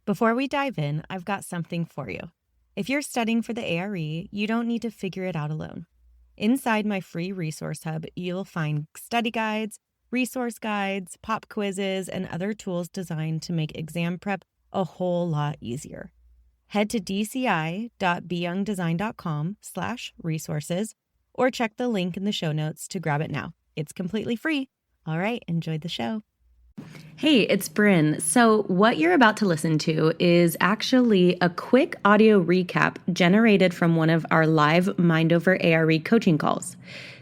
Before we dive in, I've got something for you. If you're studying for the ARE, you don't need to figure it out alone. Inside my free resource hub, you'll find study guides, resource guides, pop quizzes, and other tools designed to make exam prep a whole lot easier. Head to dci.beyoungdesign.com/resources or check the link in the show notes to grab it now. It's completely free. All right, enjoy the show. Hey, it's Bryn. So what you're about to listen to is actually a quick audio recap generated from one of our live Mind Over ARE coaching calls.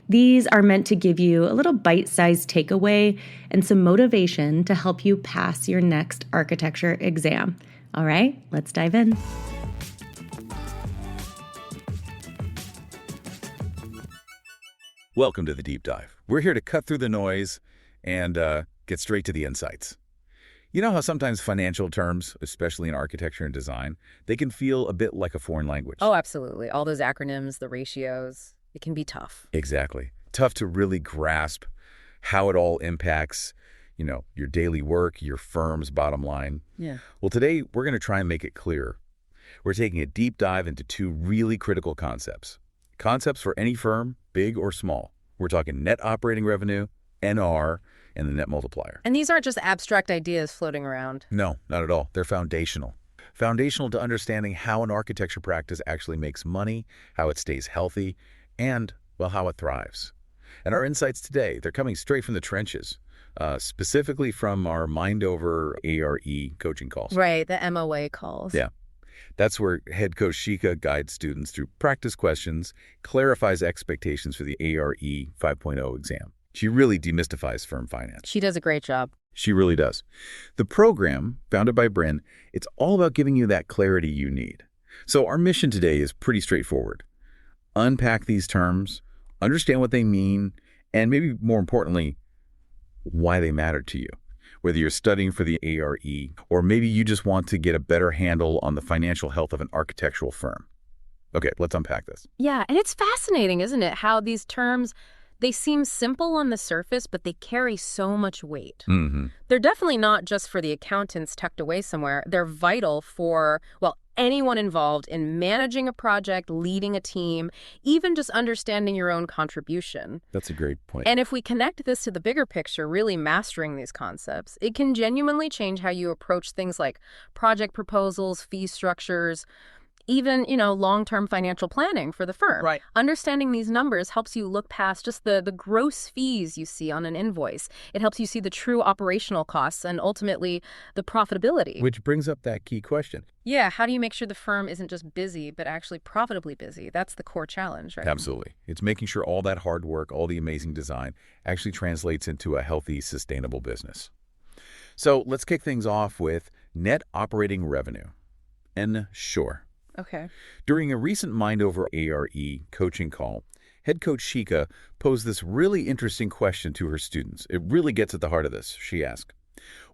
These are meant to give you a little bite-sized takeaway and some motivation to help you pass your next architecture exam. All right, let's dive in. Welcome to the Deep Dive. We're here to cut through the noise and get straight to the insights. You know how sometimes financial terms, especially in architecture and design, they can feel a bit like a foreign language? Oh, absolutely. All those acronyms, the ratios, it can be tough. Exactly. Tough to really grasp how it all impacts, your daily work, your firm's bottom line. Yeah. Well, today we're going to try and make it clearer. We're taking a deep dive into two really critical concepts. Concepts for any firm, big or small. We're talking net operating revenue, NR, and the Net Multiplier. And these aren't just abstract ideas floating around. No, not at all. They're foundational. Foundational to understanding how an architecture practice actually makes money, how it stays healthy, and, well, how it thrives. And our insights today, they're coming straight from the trenches, specifically from our Mind Over ARE coaching calls. Right, the MOA calls. Yeah. That's where Head Coach Shikha guides students through practice questions, clarifies expectations for the ARE 5.0 exam. She really demystifies firm finance. She does a great job. She really does. The program, founded by Bryn, it's all about giving you that clarity you need. So our mission today is pretty straightforward. Unpack these terms, understand what they mean, and maybe more importantly, why they matter to you. Whether you're studying for the ARE, or maybe you just want to get a better handle on the financial health of an architectural firm. Okay, let's unpack this. Yeah, and it's fascinating, isn't it, how these terms, they seem simple on the surface, but they carry so much weight. Mm-hmm. They're definitely not just for the accountants tucked away somewhere. They're vital for, well, anyone involved in managing a project, leading a team, even just understanding your own contribution. That's a great point. And if we connect this to the bigger picture, really mastering these concepts, it can genuinely change how you approach things like project proposals, fee structures, even, long-term financial planning for the firm. Right. Understanding these numbers helps you look past just the gross fees you see on an invoice. It helps you see the true operational costs and ultimately the profitability. Which brings up that key question. Yeah, how do you make sure the firm isn't just busy, but actually profitably busy? That's the core challenge, right? Absolutely. It's making sure all that hard work, all the amazing design actually translates into a healthy, sustainable business. So let's kick things off with net operating revenue. And sure. Okay. During a recent Mind Over ARE coaching call, Head Coach Shikha posed this really interesting question to her students. It really gets at the heart of this. She asked,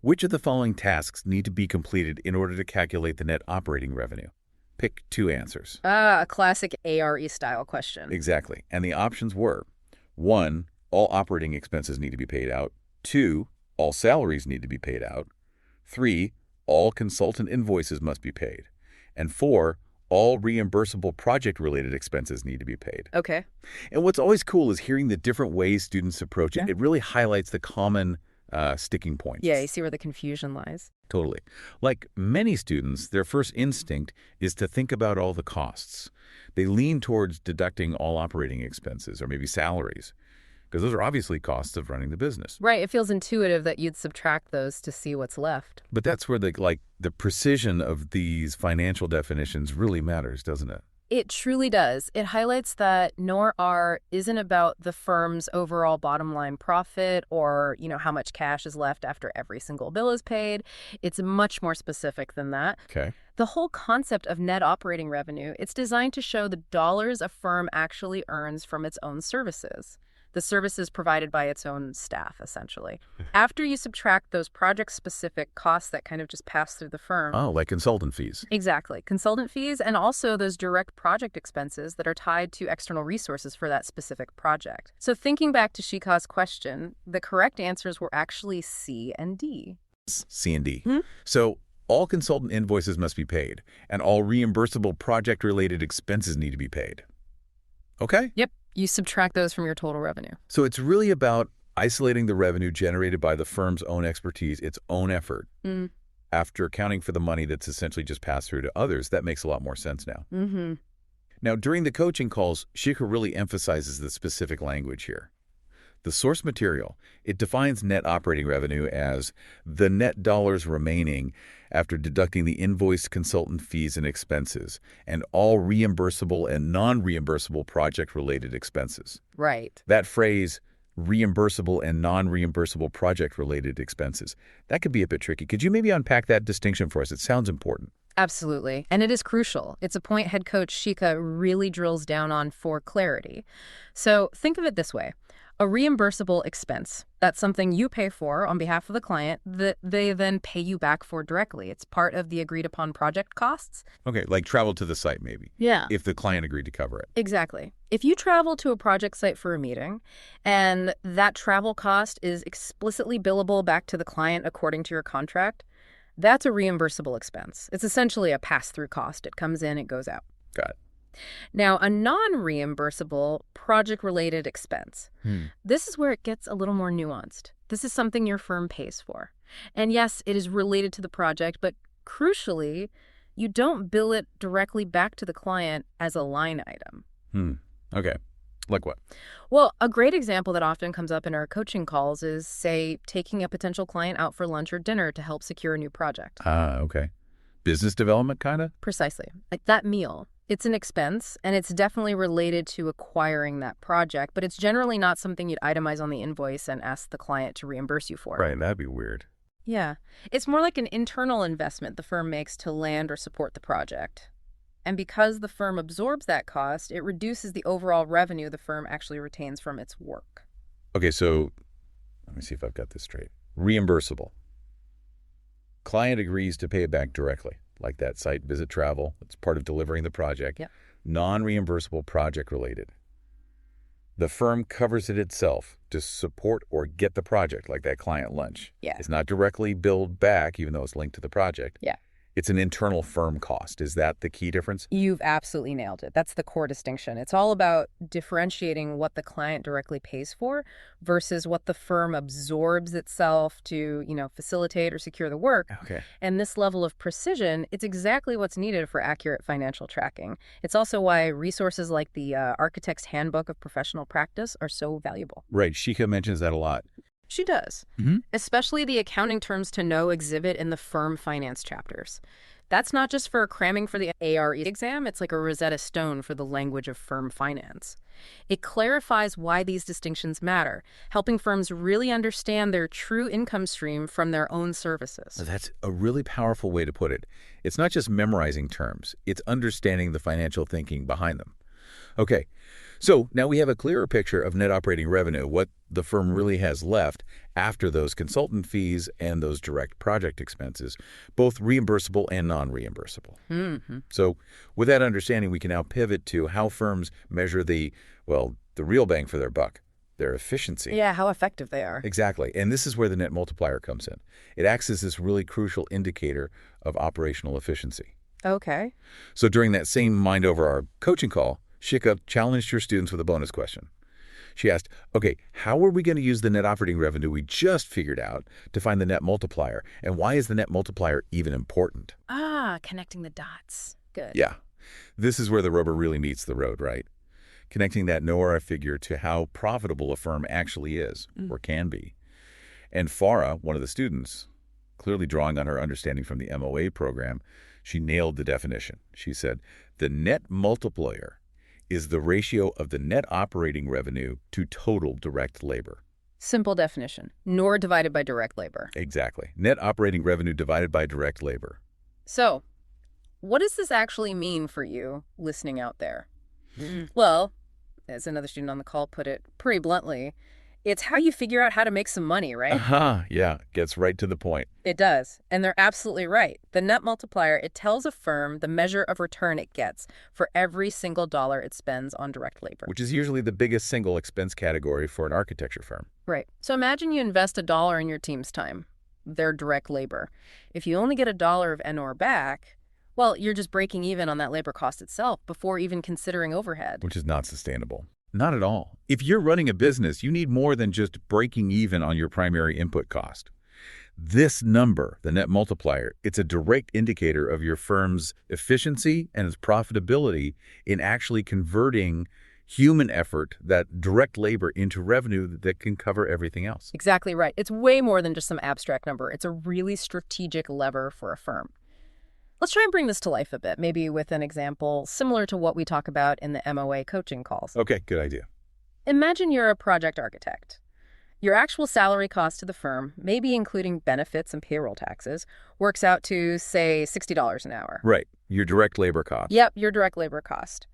which of the following tasks need to be completed in order to calculate the net operating revenue? Pick two answers. A classic ARE style question. Exactly. And the options were, 1, all operating expenses need to be paid out. 2, all salaries need to be paid out. 3, all consultant invoices must be paid. And 4, all reimbursable project-related expenses need to be paid. Okay. And what's always cool is hearing the different ways students approach it. It really highlights the common sticking points. Yeah, you see where the confusion lies. Totally. Like many students, their first instinct is to think about all the costs. They lean towards deducting all operating expenses or maybe salaries, because those are obviously costs of running the business. Right. It feels intuitive that you'd subtract those to see what's left. But that's where the precision of these financial definitions really matters, doesn't it? It truly does. It highlights that NOR isn't about the firm's overall bottom line profit or, how much cash is left after every single bill is paid. It's much more specific than that. Okay. The whole concept of net operating revenue, it's designed to show the dollars a firm actually earns from its own services. The services provided by its own staff, essentially. After you subtract those project-specific costs that kind of just pass through the firm. Oh, like consultant fees. Exactly. Consultant fees and also those direct project expenses that are tied to external resources for that specific project. So thinking back to Shikha's question, the correct answers were actually C and D. C and D. Hmm? So all consultant invoices must be paid, and all reimbursable project-related expenses need to be paid. Okay? Yep. You subtract those from your total revenue. So it's really about isolating the revenue generated by the firm's own expertise, its own effort. After accounting for the money that's essentially just passed through to others, that makes a lot more sense now. Now, during the coaching calls, Shikha really emphasizes the specific language here. The source material, it defines net operating revenue as the net dollars remaining after deducting the invoiced consultant fees and expenses and all reimbursable and non-reimbursable project-related expenses. Right. That phrase, reimbursable and non-reimbursable project-related expenses, that could be a bit tricky. Could you maybe unpack that distinction for us? It sounds important. Absolutely. And it is crucial. It's a point Head Coach Shikha really drills down on for clarity. So think of it this way. A reimbursable expense, that's something you pay for on behalf of the client that they then pay you back for directly. It's part of the agreed upon project costs. Okay, like travel to the site maybe. Yeah. If the client agreed to cover it. Exactly. If you travel to a project site for a meeting and that travel cost is explicitly billable back to the client according to your contract, that's a reimbursable expense. It's essentially a pass-through cost. It comes in, it goes out. Got it. Now, a non-reimbursable project-related expense. This is where it gets a little more nuanced. This is something your firm pays for. And yes, it is related to the project, but crucially, you don't bill it directly back to the client as a line item. Okay. Like what? Well, a great example that often comes up in our coaching calls is, say, taking a potential client out for lunch or dinner to help secure a new project. Okay. Business development, kind of? Precisely. Like that meal. It's an expense, and it's definitely related to acquiring that project, but it's generally not something you'd itemize on the invoice and ask the client to reimburse you for. Right, that'd be weird. Yeah. It's more like an internal investment the firm makes to land or support the project. And because the firm absorbs that cost, it reduces the overall revenue the firm actually retains from its work. Okay, so let me see if I've got this straight. Reimbursable. Client agrees to pay it back directly, like that site visit travel. It's part of delivering the project. Yep. Non-reimbursable project related. The firm covers it itself to support or get the project, like that client lunch. Yeah. It's not directly billed back, even though it's linked to the project. Yeah. It's an internal firm cost. Is that the key difference? You've absolutely nailed it. That's the core distinction. It's all about differentiating what the client directly pays for versus what the firm absorbs itself to, facilitate or secure the work. Okay. And this level of precision, it's exactly what's needed for accurate financial tracking. It's also why resources like the Architect's Handbook of Professional Practice are so valuable. Right. Shikha mentions that a lot. She does, especially the accounting terms to know exhibit in the firm finance chapters. That's not just for cramming for the ARE exam, it's like a Rosetta Stone for the language of firm finance. It clarifies why these distinctions matter, helping firms really understand their true income stream from their own services. That's a really powerful way to put it. It's not just memorizing terms, it's understanding the financial thinking behind them. Okay, so now we have a clearer picture of net operating revenue, what the firm really has left after those consultant fees and those direct project expenses, both reimbursable and non-reimbursable. So with that understanding, we can now pivot to how firms measure the real bang for their buck, their efficiency. Yeah, how effective they are. Exactly. And this is where the Net Multiplier comes in. It acts as this really crucial indicator of operational efficiency. Okay. So during that same Mind Over Our coaching call, Shikha challenged her students with a bonus question. She asked, okay, how are we going to use the net operating revenue we just figured out to find the net multiplier? And why is the net multiplier even important? Connecting the dots. Good. Yeah. This is where the rubber really meets the road, right? Connecting that NORA figure to how profitable a firm actually is or can be. And Farah, one of the students, clearly drawing on her understanding from the MOA program, she nailed the definition. She said, the net multiplier is the ratio of the net operating revenue to total direct labor. Simple definition. NOR divided by direct labor. Exactly. Net operating revenue divided by direct labor. So, what does this actually mean for you listening out there? Well, as another student on the call put it pretty bluntly, it's how you figure out how to make some money, right? Yeah, gets right to the point. It does. And they're absolutely right. The net multiplier, it tells a firm the measure of return it gets for every single dollar it spends on direct labor. Which is usually the biggest single expense category for an architecture firm. Right. So imagine you invest $1 in your team's time. their direct labor. If you only get $1 of NOR back, well, you're just breaking even on that labor cost itself before even considering overhead. Which is not sustainable. Not at all. If you're running a business, you need more than just breaking even on your primary input cost. This number, the net multiplier, it's a direct indicator of your firm's efficiency and its profitability in actually converting human effort, that direct labor, into revenue that can cover everything else. Exactly right. It's way more than just some abstract number. It's a really strategic lever for a firm. Let's try and bring this to life a bit, maybe with an example similar to what we talk about in the MOA coaching calls. Okay, good idea. Imagine you're a project architect. Your actual salary cost to the firm, maybe including benefits and payroll taxes, works out to, say, $60 an hour. Right, your direct labor cost. Yep, your direct labor cost.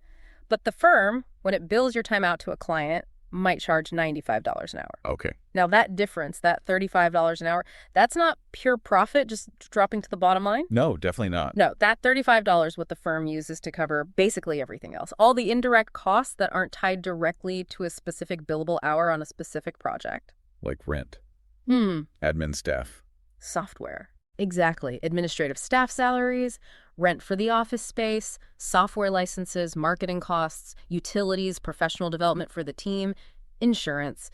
But the firm, when it bills your time out to a client, might charge $95 an hour. Okay. Now that difference, that $35 an hour, that's not pure profit just dropping to the bottom line. No, definitely not. No, that $35 what the firm uses to cover basically everything else. All the indirect costs that aren't tied directly to a specific billable hour on a specific project. Like rent, Hmm. admin staff. Software. Exactly. Administrative staff salaries, rent for the office space, software licenses, marketing costs, utilities, professional development for the team, insurance.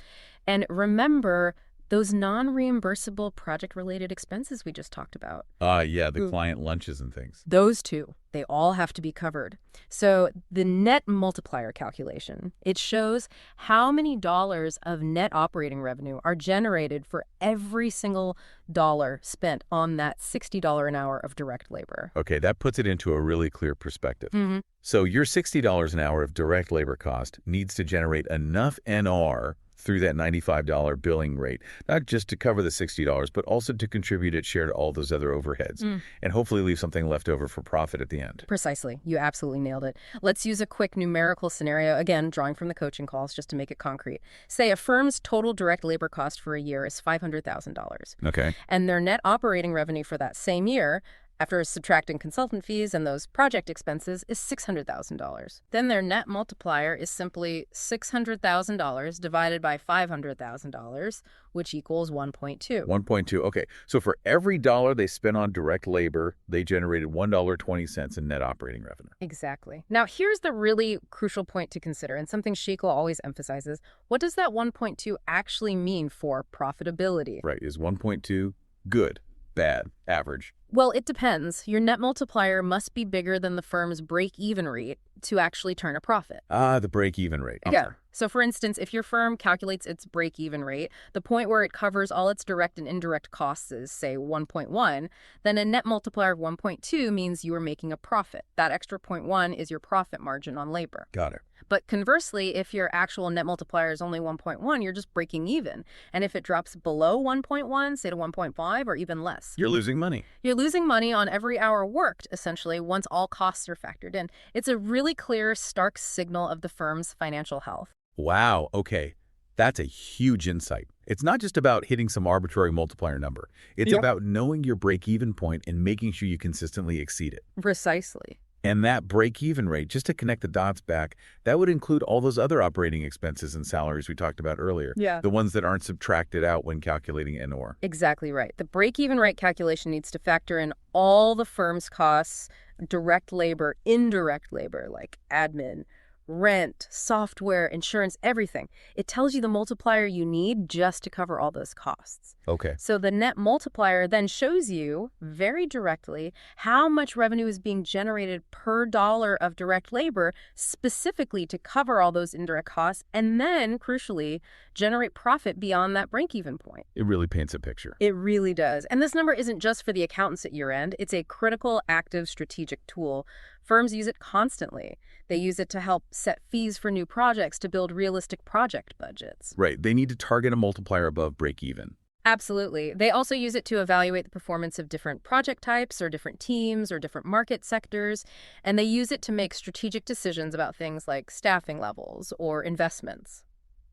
And remember those non-reimbursable project-related expenses we just talked about. Yeah, the client lunches and things. Those two, they all have to be covered. So the net multiplier calculation, it shows how many dollars of net operating revenue are generated for every single dollar spent on that $60 an hour of direct labor. Okay, that puts it into a really clear perspective. Mm-hmm. So your $60 an hour of direct labor cost needs to generate enough NR through that $95 billing rate, not just to cover the $60, but also to contribute its share to all those other overheads, and hopefully leave something left over for profit at the end. Precisely. You absolutely nailed it. Let's use a quick numerical scenario, again, drawing from the coaching calls just to make it concrete. Say a firm's total direct labor cost for a year is $500,000. Okay. And their net operating revenue for that same year, after subtracting consultant fees and those project expenses, is $600,000. Then their net multiplier is simply $600,000 divided by $500,000, which equals 1.2. 1.2. Okay. So for every dollar they spent on direct labor, they generated $1.20 in net operating revenue. Exactly. Now, here's the really crucial point to consider, and something Shikha always emphasizes. What does that 1.2 actually mean for profitability? Right. Is 1.2 good, bad, average? Well, it depends. Your net multiplier must be bigger than the firm's break-even rate to actually turn a profit. The break-even rate. Yeah. So, for instance, if your firm calculates its break-even rate, the point where it covers all its direct and indirect costs is, say, 1.1, then a net multiplier of 1.2 means you are making a profit. That extra 0.1 is your profit margin on labor. Got it. But conversely, if your actual net multiplier is only 1.1, you're just breaking even. And if it drops below 1.1, say to 1.5 or even less, You're losing money. you're losing money on every hour worked, essentially, once all costs are factored in. It's a really clear, stark signal of the firm's financial health. Wow. Okay. That's a huge insight. It's not just about hitting some arbitrary multiplier number. It's Yep. about knowing your break-even point and making sure you consistently exceed it. Precisely. And that break-even rate, just to connect the dots back, that would include all those other operating expenses and salaries we talked about earlier. Yeah. The ones that aren't subtracted out when calculating NOR. Exactly right. The break-even rate calculation needs to factor in all the firm's costs, direct labor, indirect labor, like admin, rent, software, insurance, everything. It tells you the multiplier you need just to cover all those costs. Okay. So the net multiplier then shows you very directly how much revenue is being generated per dollar of direct labor specifically to cover all those indirect costs and then, crucially, generate profit beyond that break-even point. It really paints a picture. It really does. And this number isn't just for the accountants at year-end. It's a critical, active, strategic tool. Firms use it constantly. They use it to help set fees for new projects, to build realistic project budgets. Right. They need to target a multiplier above break-even. Absolutely. They also use it to evaluate the performance of different project types or different teams or different market sectors. And they use it to make strategic decisions about things like staffing levels or investments.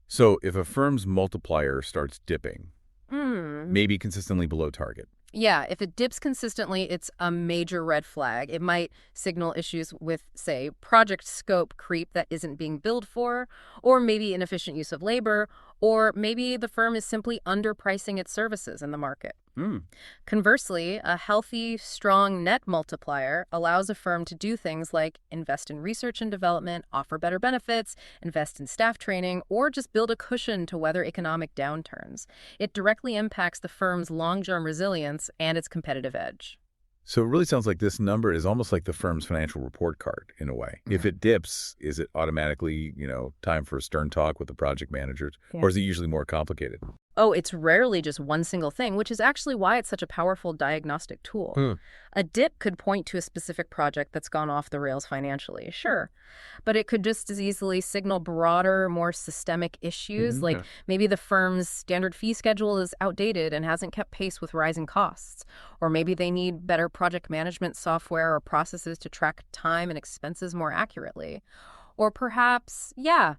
So if a firm's multiplier starts dipping, maybe consistently below target, Yeah, if it dips consistently, it's a major red flag. It might signal issues with, say, project scope creep that isn't being billed for, or maybe inefficient use of labor, Or maybe the firm is simply underpricing its services in the market. Conversely, a healthy, strong net multiplier allows a firm to do things like invest in research and development, offer better benefits, invest in staff training, or just build a cushion to weather economic downturns. It directly impacts the firm's long-term resilience and its competitive edge. So it really sounds like this number is almost like the firm's financial report card in a way. If it dips, is it automatically, time for a stern talk with the project managers? Yeah. Or is it usually more complicated? Oh, it's rarely just one single thing, which is actually why it's such a powerful diagnostic tool. A dip could point to a specific project that's gone off the rails financially, sure. But it could just as easily signal broader, more systemic issues, like maybe the firm's standard fee schedule is outdated and hasn't kept pace with rising costs. Or maybe they need better project management software or processes to track time and expenses more accurately. Or perhaps,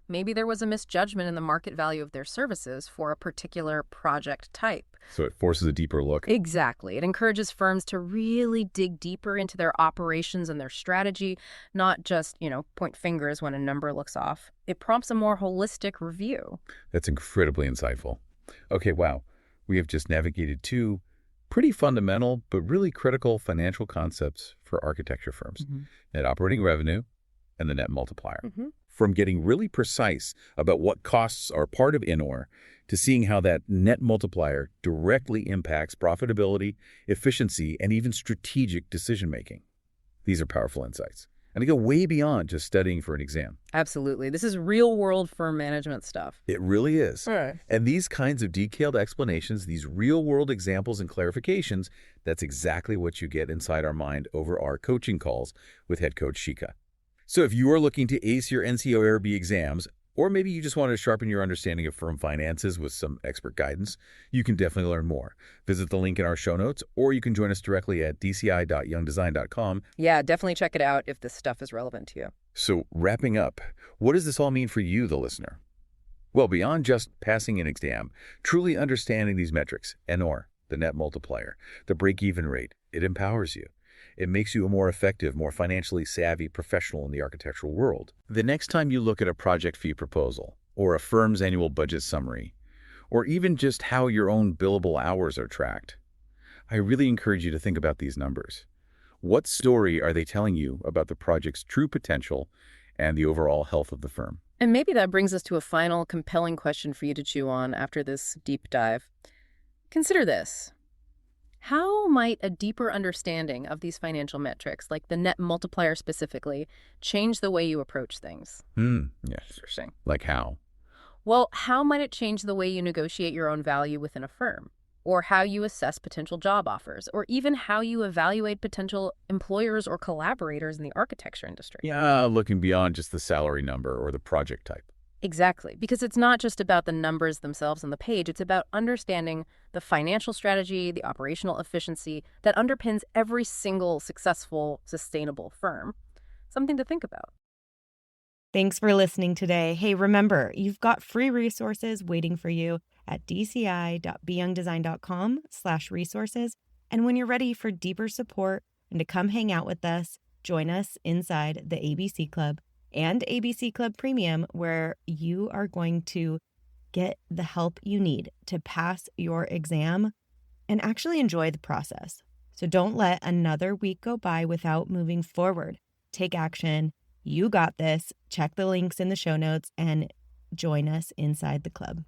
maybe there was a misjudgment in the market value of their services for a particular project type. So it forces a deeper look. Exactly. It encourages firms to really dig deeper into their operations and their strategy, not just, point fingers when a number looks off. It prompts a more holistic review. That's incredibly insightful. Okay, wow. We have just navigated two pretty fundamental but really critical financial concepts for architecture firms. Net operating revenue and the net multiplier. From getting really precise about what costs are part of INOR to seeing how that net multiplier directly impacts profitability, efficiency, and even strategic decision-making. These are powerful insights. And they go way beyond just studying for an exam. Absolutely. This is real-world firm management stuff. It really is. Right. And these kinds of detailed explanations, these real-world examples and clarifications, that's exactly what you get inside our mind over our coaching calls with Head Coach Shikha. So if you are looking to ace your NCOARB exams, or maybe you just want to sharpen your understanding of firm finances with some expert guidance, you can definitely learn more. Visit the link in our show notes, or you can join us directly at dci.youngdesign.com. Yeah, definitely check it out if this stuff is relevant to you. So wrapping up, what does this all mean for you, the listener? Well, beyond just passing an exam, truly understanding these metrics, NOR, the net multiplier, the break-even rate, it empowers you. It makes you a more effective, more financially savvy professional in the architectural world. The next time you look at a project fee proposal, or a firm's annual budget summary, or even just how your own billable hours are tracked, I really encourage you to think about these numbers. What story are they telling you about the project's true potential and the overall health of the firm? And maybe that brings us to a final compelling question for you to chew on after this deep dive. Consider this. How might a deeper understanding of these financial metrics, like the net multiplier specifically, change the way you approach things? Yes. Interesting. Like how? Well, how might it change the way you negotiate your own value within a firm? Or how you assess potential job offers? Or even how you evaluate potential employers or collaborators in the architecture industry? Yeah, looking beyond just the salary number or the project type. Exactly, because it's not just about the numbers themselves on the page, it's about understanding the financial strategy, the operational efficiency that underpins every single successful, sustainable firm. Something to think about. Thanks for listening today. Hey, remember, you've got free resources waiting for you at dci.beyoungdesign.com/resources. And when you're ready for deeper support and to come hang out with us, join us inside the ABC Club and ABC Club Premium, where you are going to get the help you need to pass your exam and actually enjoy the process. So don't let another week go by without moving forward. Take action. You got this. Check the links in the show notes and join us inside the club.